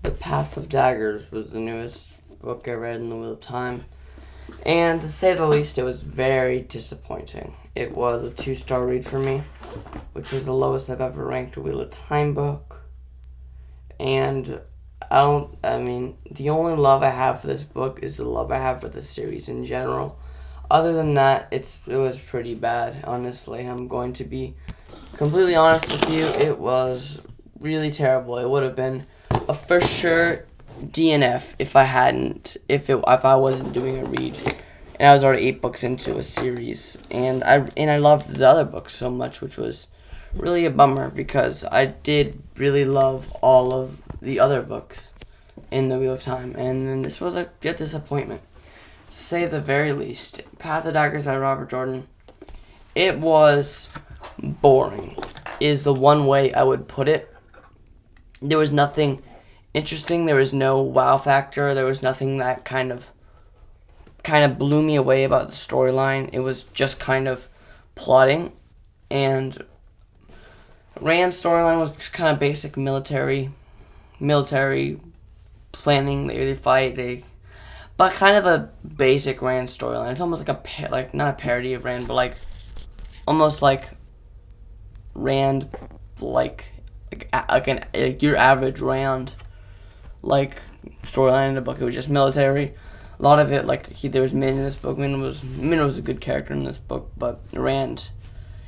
The Path of Daggers was the newest book I read in the Wheel of Time. And to say the least, it was very disappointing. It was a 2-star read for me, which was the lowest I've ever ranked a Wheel of Time book. And the only love I have for this book is the love I have for the series in general. Other than that, it was pretty bad, honestly. I'm going to be completely honest with you. It was really terrible. It would have been a for sure DNF if I wasn't doing a read, and I was already 8 books into a series, and I loved the other books so much, which was really a bummer because I did really love all of the other books in the Wheel of Time, and then this was a good disappointment, to say the very least. Path of Daggers by Robert Jordan. It was boring, is the one way I would put it. There was nothing interesting. There was no wow factor. There was nothing that kind of blew me away about the storyline. It was just kind of plotting, and Rand's storyline was just kind of basic military planning. They fight. But kind of a basic Rand storyline. It's almost like not a parody of Rand, but almost like Rand, your average Rand storyline in the book. It was just military. A lot of it, there was Min in this book. Min was a good character in this book, but Rand,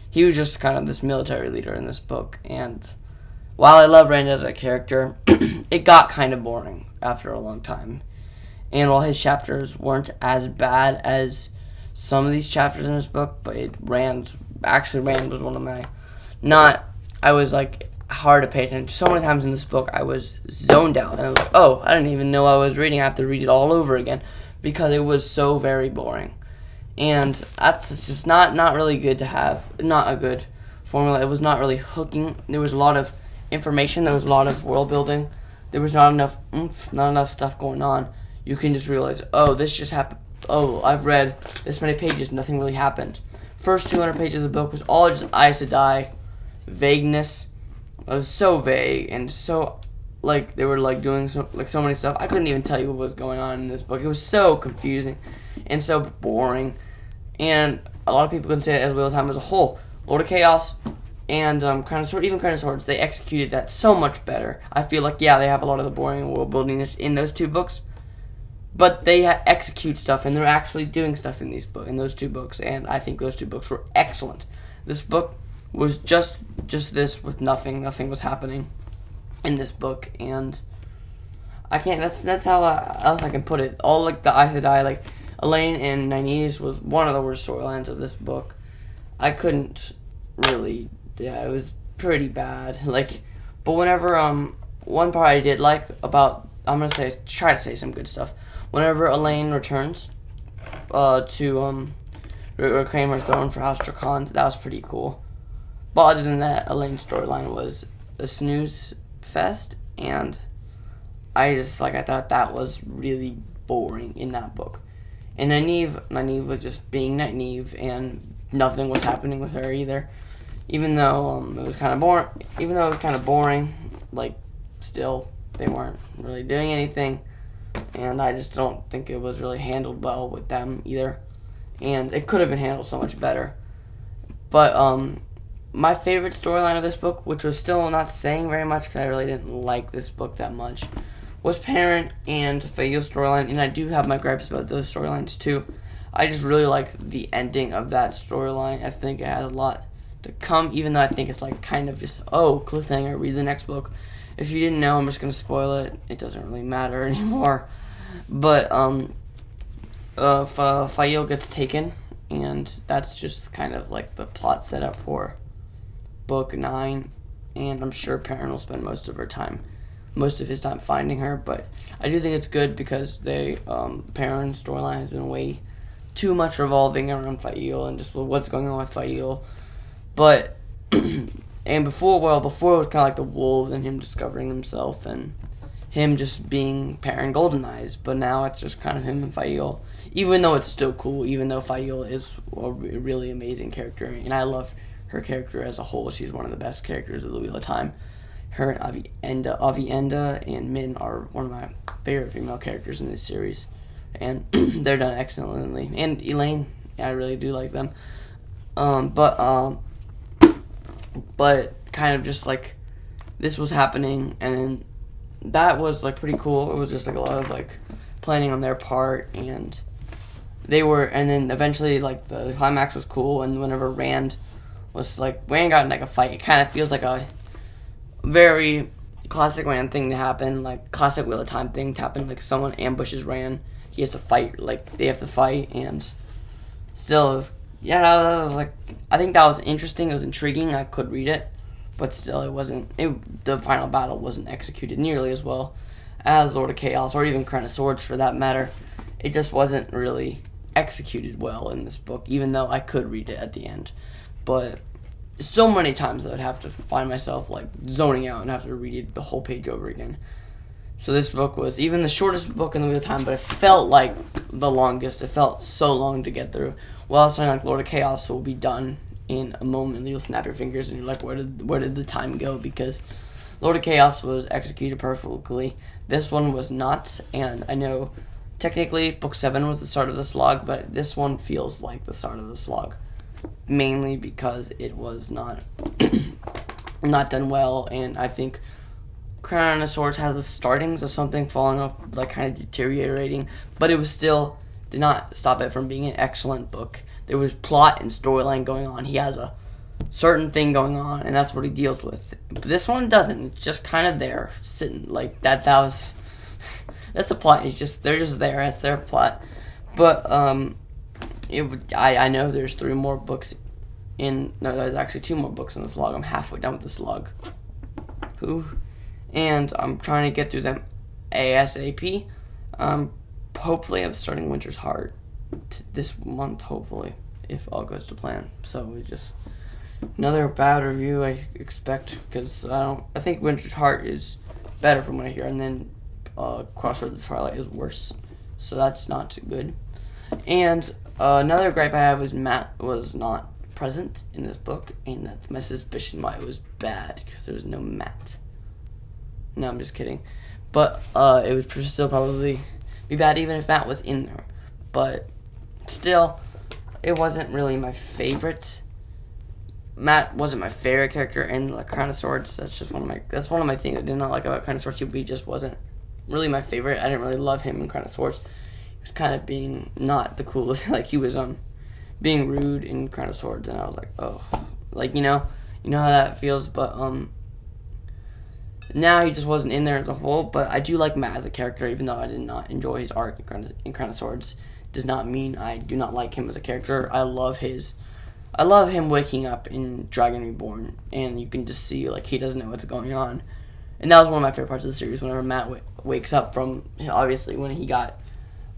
he was just kind of this military leader in this book. And while I love Rand as a character, it got kind of boring after a long time. And while his chapters weren't as bad as some of these chapters in this book, but Rand was one of my, I was hard to pay attention. So many times in this book I was zoned out, and I was like, oh, I didn't even know I was reading. I have to read it all over again because it was so very boring. And that's just not really good to have. Not a good formula. It was not really hooking. There was a lot of information. There was a lot of world building. There was not enough oomph, not enough stuff going on. You can just realize, oh, this just happened. Oh, I've read this many pages. Nothing really happened. First 200 pages of the book was all just Aes Sedai vagueness. It was so vague and so they were doing so many stuff. I couldn't even tell you what was going on in this book. It was so confusing and so boring. And a lot of people can say it as Wheel of Time as a whole. Lord of Chaos and Crown of Swords, they executed that so much better. I feel they have a lot of the boring world buildingness in those 2 books, but they execute stuff and they're actually doing stuff in those 2 books. And I think those 2 books were excellent. This book was just this with nothing. Nothing was happening in this book, and I can't. That's how else I can put it. All the Aes Sedai, Elaine and Nynaeve was one of the worst storylines of this book. I couldn't really. Yeah, it was pretty bad. But whenever one part I did about, I'm gonna try to say some good stuff. Whenever Elaine returns to reclaim her throne for House Dracan, that was pretty cool. But other than that, Elaine's storyline was a snooze fest, and I thought that was really boring in that book. And Nynaeve was just being Nynaeve, and nothing was happening with her either. Even though it was kind of boring, still they weren't really doing anything, and I just don't think it was really handled well with them either. And it could have been handled so much better. But my favorite storyline of this book, which was still not saying very much because I really didn't like this book that much, was Perrin and Fael's storyline, and I do have my gripes about those storylines too. I just really like the ending of that storyline. I think it has a lot to come, even though I think it's kind of just, oh, cliffhanger, read the next book. If you didn't know, I'm just going to spoil it. It doesn't really matter anymore. But Fael gets taken, and that's just kind of the plot setup for book 9, and I'm sure Perrin will spend most of his time finding her, but I do think it's good because Perrin's storyline has been way too much revolving around Fael and just what's going on with Fael. But and before it was kind of the wolves and him discovering himself and him just being Perrin Golden Eyes, but now it's just kind of him and Fael. Even though it's still cool, even though Fael is a really amazing character, and I love her character as a whole. She's one of the best characters of the Wheel of Time. her and Avienda and Min are one of my favorite female characters in this series, and they're done excellently. And Elaine, I really do like them. But kind of just like this was happening, and then that was like pretty cool. It was just like a lot of like planning on their part, and then eventually like the climax was cool. And whenever Rand got in like a fight, it kind of feels like a very classic Rand thing to happen, like classic Wheel of Time thing to happen. Like someone ambushes Rand, he has to fight, like they have to fight, and still, that was like, I think that was interesting. It was intriguing. I could read it, but still, the final battle wasn't executed nearly as well as Lord of Chaos, or even Crown of Swords for that matter. It just wasn't really executed well in this book, even though I could read it at the end. But so many times I would have to find myself like zoning out and have to read the whole page over again. So this book was even the shortest book in the Wheel of Time, but it felt like the longest. It felt so long to get through. While something like Lord of Chaos will be done in a moment. You'll snap your fingers and you're like, where did the time go? Because Lord of Chaos was executed perfectly. This one was not, and I know technically book 7 was the start of the slog, but this one feels like the start of the slog. Mainly because it was not not done well, and I think Crown of Swords has the startings of something falling off, like kind of deteriorating, but it was still did not stop it from being an excellent book. There was plot and storyline going on. He has a certain thing going on, and that's what he deals with. But this one doesn't. It's just kind of there, sitting like that. That was that's the plot. They're just there. It's their plot. But I know there's 3 more books there's actually 2 more books in this log. I'm halfway done with this log. And I'm trying to get through them ASAP. Hopefully I'm starting Winter's Heart this month, hopefully, if all goes to plan. So it's just another bad review, I expect, because I think Winter's Heart is better from what I hear, and then Crossroads of Twilight is worse. So that's not good. And another gripe I have is Matt was not present in this book, and that's my suspicion why it was bad, because there was no Matt. No, I'm just kidding. But it would still probably be bad even if Matt was in there. But still, it wasn't really my favorite. Matt wasn't my favorite character in the Crown of Swords. That's one of my things I did not like about Crown of Swords. He just wasn't really my favorite. I didn't really love him in Crown of Swords. He was kind of being not the coolest. Like he was being rude in Crown of Swords, and I was like, oh, like you know how that feels. But now he just wasn't in there as a whole. But I do like Matt as a character, even though I did not enjoy his arc in Crown of Swords. Does not mean I do not like him as a character. I love him waking up in Dragon Reborn, and you can just see like he doesn't know what's going on. And that was one of my favorite parts of the series. Whenever Matt wakes up from, obviously when he got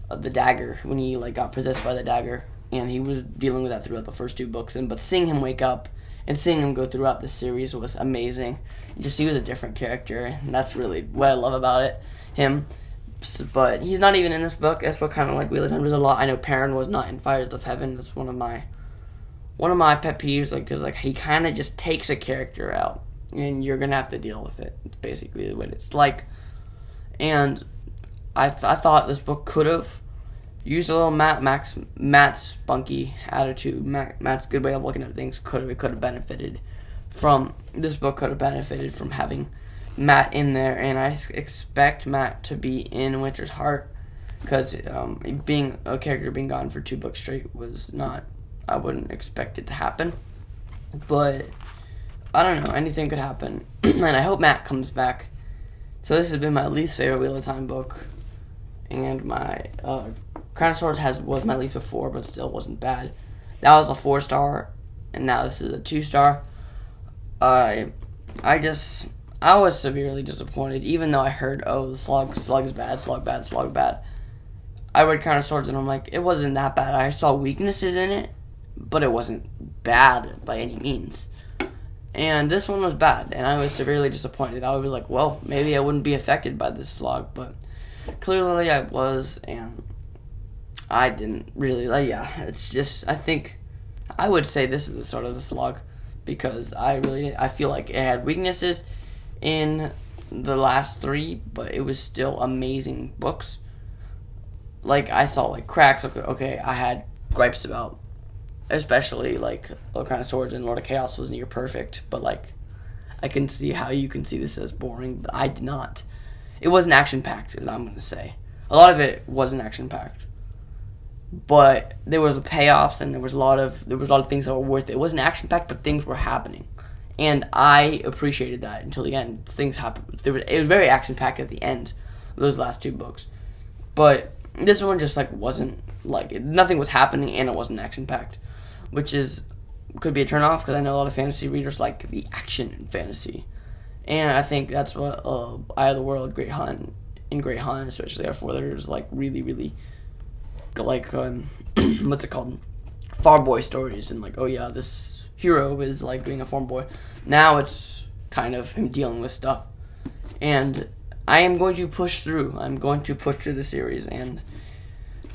the dagger, when he like got possessed by the dagger, and he was dealing with that throughout the first 2 books. But seeing him wake up and seeing him go throughout the series was amazing. Just he was a different character, and that's really what I love about him. But he's not even in this book. This book kind of like Wheel of Time does a lot. I know Perrin was not in Fires of Heaven. That's one of my pet peeves, like, because like he kind of just takes a character out, and you're gonna have to deal with it. It's basically what it's like. And I thought this book could have used a little Matt's spunky attitude, Matt's good way of looking at things. It could have benefited from this book. Could have benefited from having Matt in there, and I expect Matt to be in Winter's Heart, because being a character being gone for 2 books straight was not. I wouldn't expect it to happen, but I don't know. Anything could happen, and I hope Matt comes back. So this has been my least favorite Wheel of Time book, and my Crown of Swords was my least before, but still wasn't bad. That was a 4-star, and now this is a 2-star. I was severely disappointed, even though I heard, the slug is bad. I read Crown of Swords, and I'm like, it wasn't that bad. I saw weaknesses in it, but it wasn't bad by any means. And this one was bad, and I was severely disappointed. I was like, well, maybe I wouldn't be affected by this slog, but clearly I was, and I didn't really, it's just, I think, I would say this is the start of the slog, because I feel like it had weaknesses. in the last 3, but it was still amazing books. Like, I saw, like, cracks. Okay, I had gripes about, especially, like, What Kind of Swords and Lord of Chaos was near perfect, but, like, I can see how you can see this as boring, but I did not. It wasn't action-packed, as I'm going to say. A lot of it wasn't action-packed. But there was payoffs, and there was a lot of things that were worth it. It wasn't action-packed, but things were happening. And I appreciated that until the end. Things happened. It was very action-packed at the end of those last 2 books. But this one just, like, wasn't, like, nothing was happening, and it wasn't action-packed. Which could be a turn-off, because I know a lot of fantasy readers like the action in fantasy. And I think that's what Eye of the World, Great Hunt, especially are for. There's, like, really, really, like, what's it called? Farm boy stories, and, like, oh yeah, this hero is, like, being a farm boy. Now it's kind of him dealing with stuff. And I am going to push through. I'm going to push through the series, and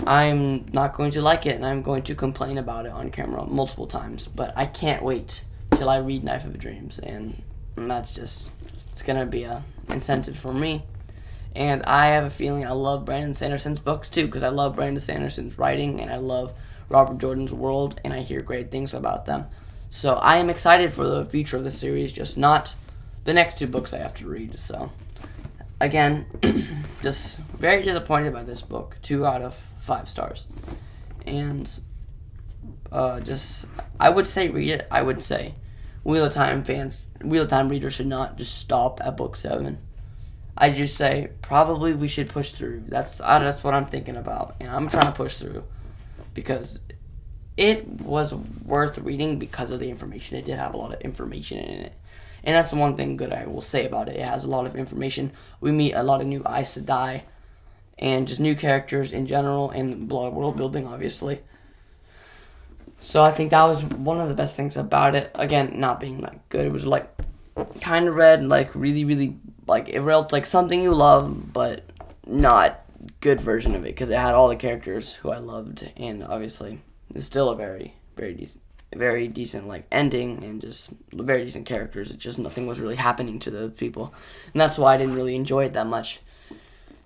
I'm not going to like it, and I'm going to complain about it on camera multiple times. But I can't wait till I read Knife of Dreams, and that's just, it's going to be a incentive for me. And I have a feeling I love Brandon Sanderson's books too, because I love Brandon Sanderson's writing, and I love Robert Jordan's world, and I hear great things about them. So I am excited for the future of the series, just not the next 2 books I have to read. So again, just very disappointed by this book. 2 out of 5 stars. And I would say read it. I would say Wheel of Time readers should not just stop at book 7. I just say probably we should push through. That's what I'm thinking about, and I'm trying to push through because it was worth reading because of the information. It did have a lot of information in it, and that's the one thing good I will say about it. It has a lot of information. We meet a lot of new Aes Sedai, and just new characters in general, and a lot of world building, obviously. So I think that was one of the best things about it. Again, not being like good. It was like kind of read, like really, really, like it read like something you love, but not good version of it because it had all the characters who I loved, and obviously it's still a very, very decent like ending and just very decent characters. It just nothing was really happening to the people, and that's why I didn't really enjoy it that much.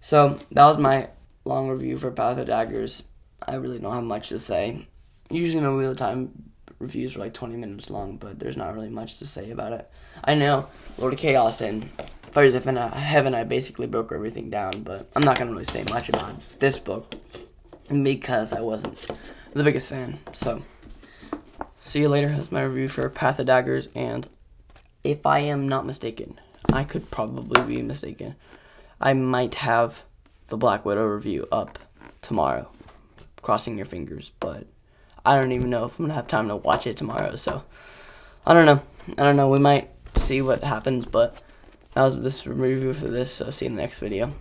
So that was my long review for Path of Daggers. I really don't have much to say. Usually my Wheel of Time reviews are like 20 minutes long, but there's not really much to say about it. I know Lord of Chaos and Fires of Heaven, I basically broke everything down, but I'm not going to really say much about this book because I wasn't the biggest fan. So, see you later. That's my review for Path of Daggers, and if I am not mistaken, I could probably be mistaken, I might have the Black Widow review up tomorrow. Crossing your fingers, but I don't even know if I'm going to have time to watch it tomorrow, so I don't know. We might see what happens, but that was this review for this, so see you in the next video.